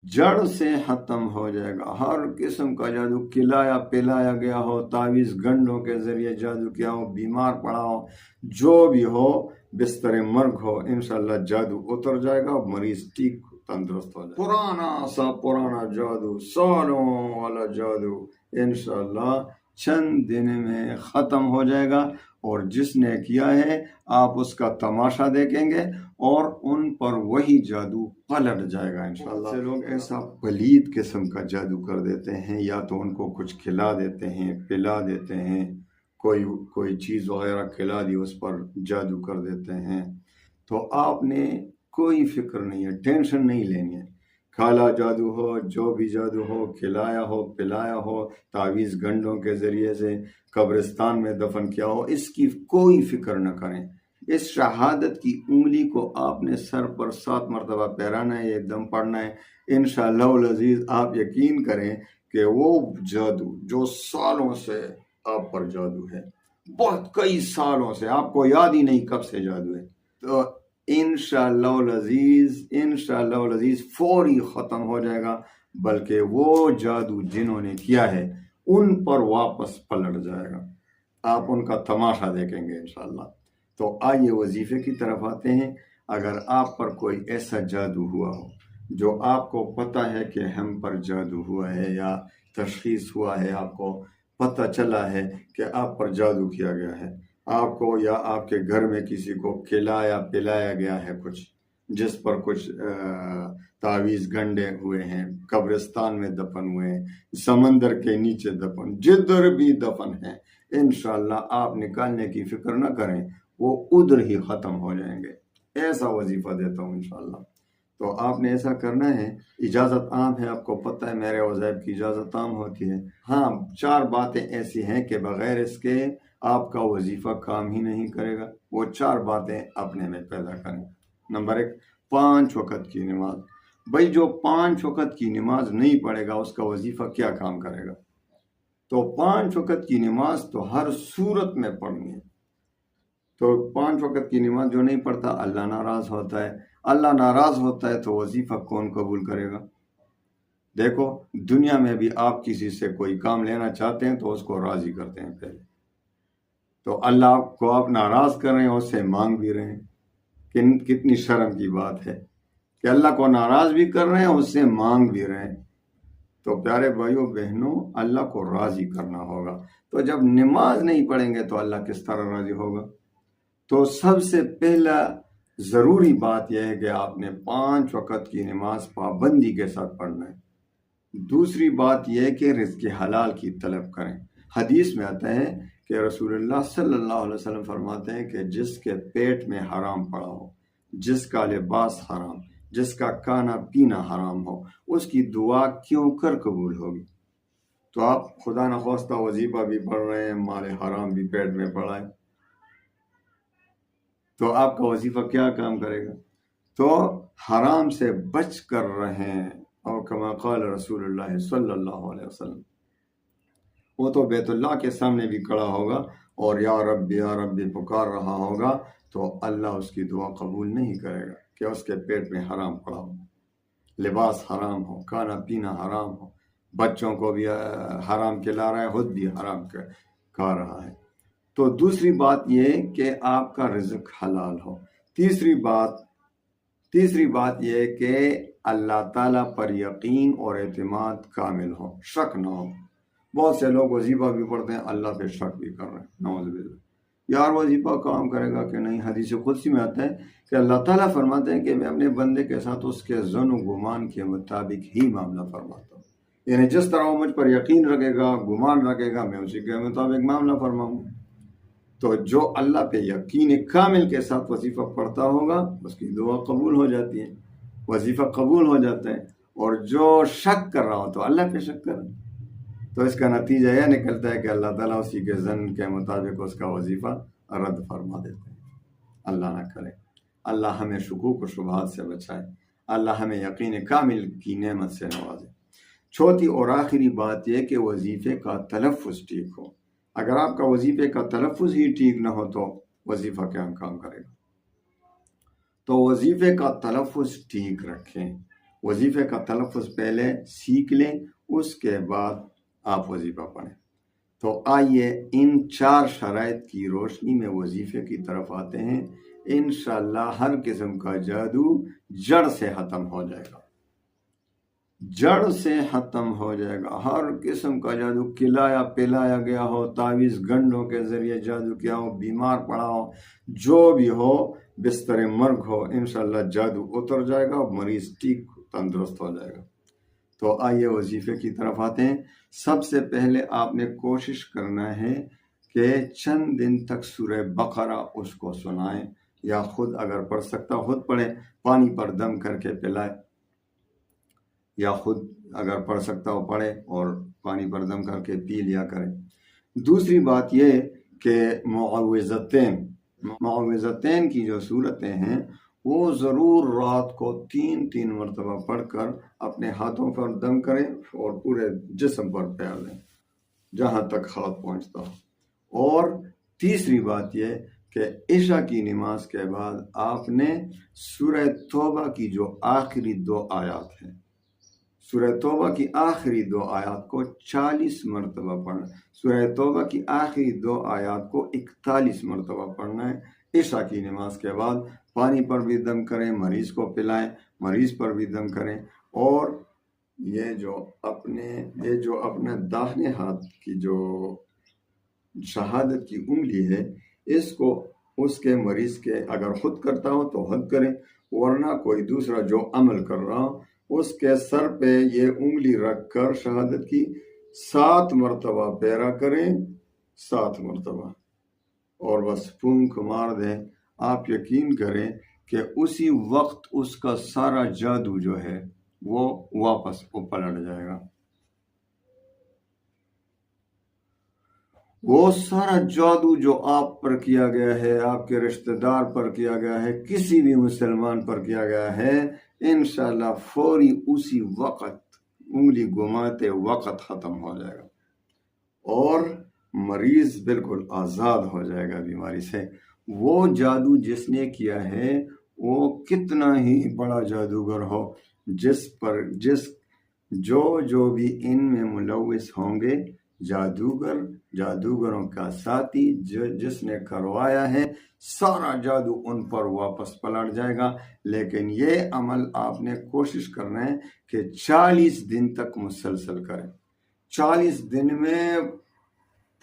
جڑ سے ختم ہو جائے گا ہر قسم کا جادو، کھلایا پلایا گیا ہو، تعویذ گنڈوں کے ذریعے جادو کیا ہو، بیمار پڑا ہو، جو بھی ہو، بستر مرگ ہو، انشاءاللہ جادو اتر جائے گا اور مریض ٹھیک تندرست ہو جائے گا۔ پرانا جادو، سالوں والا جادو انشاءاللہ چند دن میں ختم ہو جائے گا، اور جس نے کیا ہے آپ اس کا تماشا دیکھیں گے اور ان پر وہی جادو پلٹ جائے گا انشاءاللہ۔ سے لوگ ایسا پلید قسم کا جادو کر دیتے ہیں، یا تو ان کو کچھ کھلا دیتے ہیں، پلا دیتے ہیں، کوئی چیز وغیرہ کھلا دی اس پر جادو کر دیتے ہیں۔ تو آپ نے کوئی فکر نہیں ہے، ٹینشن نہیں لینی ہے۔ کالا جادو ہو، جو بھی جادو ہو، کھلایا ہو، پلایا ہو، تعویذ گنڈوں کے ذریعے سے قبرستان میں دفن کیا ہو، اس کی کوئی فکر نہ کریں۔ اس شہادت کی انگلی کو آپ نے سر پر 7 مرتبہ پھیرانا ہے، ایک دم پڑھنا ہے۔ انشاءاللہ العزیز آپ یقین کریں کہ وہ جادو جو سالوں سے آپ پر جادو ہے، بہت کئی سالوں سے آپ کو یاد ہی نہیں کب سے جادو ہے، تو انشاءاللہ العزیز فوری ختم ہو جائے گا، بلکہ وہ جادو جنہوں نے کیا ہے ان پر واپس پلٹ جائے گا، آپ ان کا تماشا دیکھیں گے انشاءاللہ۔ تو آئیے وظیفے کی طرف آتے ہیں۔ اگر آپ پر کوئی ایسا جادو ہوا ہو جو آپ کو پتہ ہے کہ ہم پر جادو ہوا ہے، یا تشخیص ہوا ہے، آپ کو پتہ چلا ہے کہ آپ پر جادو کیا گیا ہے، آپ کو یا آپ کے گھر میں کسی کو کھلایا پلایا گیا ہے کچھ، جس پر کچھ تعویذ گنڈے ہوئے ہیں، قبرستان میں دفن ہوئے ہیں، سمندر کے نیچے دفن، جدھر بھی دفن ہے، انشاءاللہ آپ نکالنے کی فکر نہ کریں، وہ ادھر ہی ختم ہو جائیں گے۔ ایسا وظیفہ دیتا ہوں انشاءاللہ۔ تو آپ نے ایسا کرنا ہے۔ اجازت عام ہے، آپ کو پتہ ہے میرے وظائف کی اجازت عام ہوتی ہے۔ ہاں 4 باتیں ایسی ہیں کہ بغیر اس کے آپ کا وظیفہ کام ہی نہیں کرے گا، وہ 4 باتیں اپنے میں پیدا کریں۔ نمبر 1، 5 وقت کی نماز۔ بھائی جو 5 وقت کی نماز نہیں پڑھے گا اس کا وظیفہ کیا کام کرے گا؟ تو 5 وقت کی نماز تو ہر صورت میں پڑھنی ہے۔ تو 5 وقت کی نماز جو نہیں پڑھتا اللہ ناراض ہوتا ہے، اللہ ناراض ہوتا ہے تو وظیفہ کون قبول کرے گا؟ دیکھو دنیا میں بھی آپ کسی سے کوئی کام لینا چاہتے ہیں تو اس کو راضی کرتے ہیں پہلے، تو اللہ کو آپ ناراض کر رہے ہیں، اس سے مانگ بھی رہے ہیں، کتنی شرم کی بات ہے کہ اللہ کو ناراض بھی کر رہے ہیں، اس سے مانگ بھی رہے ہیں۔ تو پیارے بھائیوں بہنوں، اللہ کو راضی کرنا ہوگا، تو جب نماز نہیں پڑھیں گے تو اللہ کس طرح راضی ہوگا؟ تو سب سے پہلا ضروری بات یہ ہے کہ آپ نے 5 وقت کی نماز پابندی کے ساتھ پڑھنا ہے۔ دوسری بات یہ ہے کہ رزق حلال کی طلب کریں۔ حدیث میں آتا ہے کہ رسول اللہ صلی اللہ علیہ وسلم فرماتے ہیں کہ جس کے پیٹ میں حرام پڑا ہو، جس کا لباس حرام، جس کا کھانا پینا حرام ہو، اس کی دعا کیوں کر قبول ہوگی؟ تو آپ خدا نخواستہ وظیفہ بھی پڑھ رہے ہیں، مال حرام بھی پیٹ میں پڑا ہے، تو آپ کا وظیفہ کیا کام کرے گا؟ تو حرام سے بچ کر رہیں، اور کما قال رسول اللہ صلی اللہ علیہ وسلم، وہ تو بیت اللہ کے سامنے بھی کھڑا ہوگا اور یا ربی پکار رہا ہوگا، تو اللہ اس کی دعا قبول نہیں کرے گا کہ اس کے پیٹ میں حرام پڑا ہو، لباس حرام ہو، کھانا پینا حرام ہو، بچوں کو بھی حرام کھلا رہا ہے، خود بھی حرام کھا رہا ہے۔ تو دوسری بات یہ کہ آپ کا رزق حلال ہو۔ تیسری بات یہ کہ اللہ تعالیٰ پر یقین اور اعتماد کامل ہو، شک نہ ہو۔ بہت سے لوگ وظیفہ بھی پڑھتے ہیں، اللہ پہ شک بھی کر رہے ہیں، نعوذ باللہ، یار وظیفہ کام کرے گا کہ نہیں؟ حدیث قدسی میں آتا ہے کہ اللہ تعالیٰ فرماتے ہیں کہ میں اپنے بندے کے ساتھ اس کے ظن و گمان کے مطابق ہی معاملہ فرماتا ہوں، یعنی جس طرح وہ مجھ پر یقین رکھے گا، گمان رکھے گا، میں اسی کے مطابق معاملہ فرماؤں۔ تو جو اللہ پہ یقین کامل کے ساتھ وظیفہ پڑھتا ہوگا اس کی دعا قبول ہو جاتی ہے، وظیفہ قبول ہو جاتا ہے۔ اور جو شک کر رہا ہو تو اللہ پہ شک کر رہا ہے، تو اس کا نتیجہ یہ نکلتا ہے کہ اللہ تعالیٰ اسی کے ظن کے مطابق اس کا وظیفہ رد فرما دیتے ہیں۔ اللہ نہ کرے، اللہ ہمیں شکوک و شبہات سے بچائے، اللہ ہمیں یقین کامل کی نعمت سے نوازے۔ چوتھی اور آخری بات یہ کہ وظیفے کا تلفظ ٹھیک ہو۔ اگر آپ کا وظیفے کا تلفظ ہی ٹھیک نہ ہو تو وظیفہ کیا کام کرے گا؟ تو وظیفے کا تلفظ ٹھیک رکھیں، وظیفے کا تلفظ پہلے سیکھ لیں، اس کے بعد آپ وظیفہ پڑھیں۔ تو آئیے ان 4 شرائط کی روشنی میں وظیفے کی طرف آتے ہیں۔ انشاءاللہ ہر قسم کا جادو جڑ سے ختم ہو جائے گا، جڑ سے ختم ہو جائے گا۔ ہر قسم کا جادو، کھلایا پلایا گیا ہو، تعویذ گنڈوں کے ذریعے جادو کیا ہو، بیمار پڑا ہو، جو بھی ہو، بستر مرگ ہو، انشاءاللہ جادو اتر جائے گا، مریض ٹھیک تندرست ہو جائے گا۔ تو آئیے وظیفے کی طرف آتے ہیں۔ سب سے پہلے آپ نے کوشش کرنا ہے کہ چند دن تک سورہ بقرہ اس کو سنائیں، یا خود اگر پڑھ سکتا خود پڑھے، پانی پر دم کر کے پلائے، یا خود اگر پڑھ سکتا ہو پڑھے اور پانی پر دم کر کے پی لیا کرے۔ دوسری بات یہ کہ معوذتین کی جو صورتیں ہیں وہ ضرور رات کو 3 مرتبہ پڑھ کر اپنے ہاتھوں پر دم کریں اور پورے جسم پر پھیر لیں جہاں تک ہاتھ پہنچتا ہو۔ اور تیسری بات یہ کہ عشاء کی نماز کے بعد آپ نے سورہ توبہ کی جو آخری 2 آیات ہیں، سورہ توبہ کی آخری 2 آیات کو 40 مرتبہ پڑھنا، سورہ توبہ کی آخری 2 آیات کو 41 مرتبہ پڑھنا ہے عشاء کی نماز کے بعد۔ پانی پر بھی دم کریں، مریض کو پلائیں، مریض پر بھی دم کریں، اور یہ جو اپنے داہنے ہاتھ کی جو شہادت کی انگلی ہے، اس کو اس کے مریض کے اگر خود کرتا ہو تو خود کریں، ورنہ کوئی دوسرا جو عمل کر رہا ہو اس کے سر پہ یہ انگلی رکھ کر شہادت کی 7 مرتبہ پیرا کریں، 7 مرتبہ، اور بس پھونک مار دیں۔ آپ یقین کریں کہ اسی وقت اس کا سارا جادو جو ہے وہ واپس پلٹ جائے گا۔ وہ سارا جادو جو آپ پر کیا گیا ہے، آپ کے رشتہ دار پر کیا گیا ہے، کسی بھی مسلمان پر کیا گیا ہے، انشاءاللہ فوری اسی وقت انگلی گھماتے وقت ختم ہو جائے گا، اور مریض بالکل آزاد ہو جائے گا بیماری سے۔ وہ جادو جس نے کیا ہے وہ کتنا ہی بڑا جادوگر ہو، جو بھی ان میں ملوث ہوں گے، جادوگروں کا ساتھی جس نے کروایا ہے، سارا جادو ان پر واپس پلٹ جائے گا۔ لیکن یہ عمل آپ نے کوشش کرنا ہے کہ 40 دن تک مسلسل کریں۔ 40 دن میں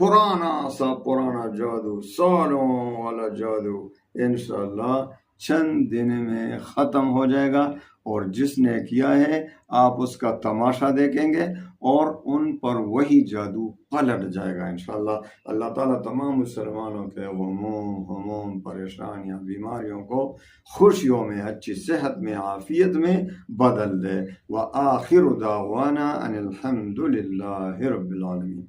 پرانا جادو، سالوں والا جادو انشاءاللہ چند دن میں ختم ہو جائے گا، اور جس نے کیا ہے آپ اس کا تماشا دیکھیں گے اور ان پر وہی جادو پلٹ جائے گا انشاءاللہ۔ اللہ تعالیٰ تمام مسلمانوں کے غموم، پریشانیاں، بیماریوں کو خوشیوں میں، اچھی صحت میں، عافیت میں بدل دے۔ وآخر دعوانا ان الحمد للہ رب العالمین۔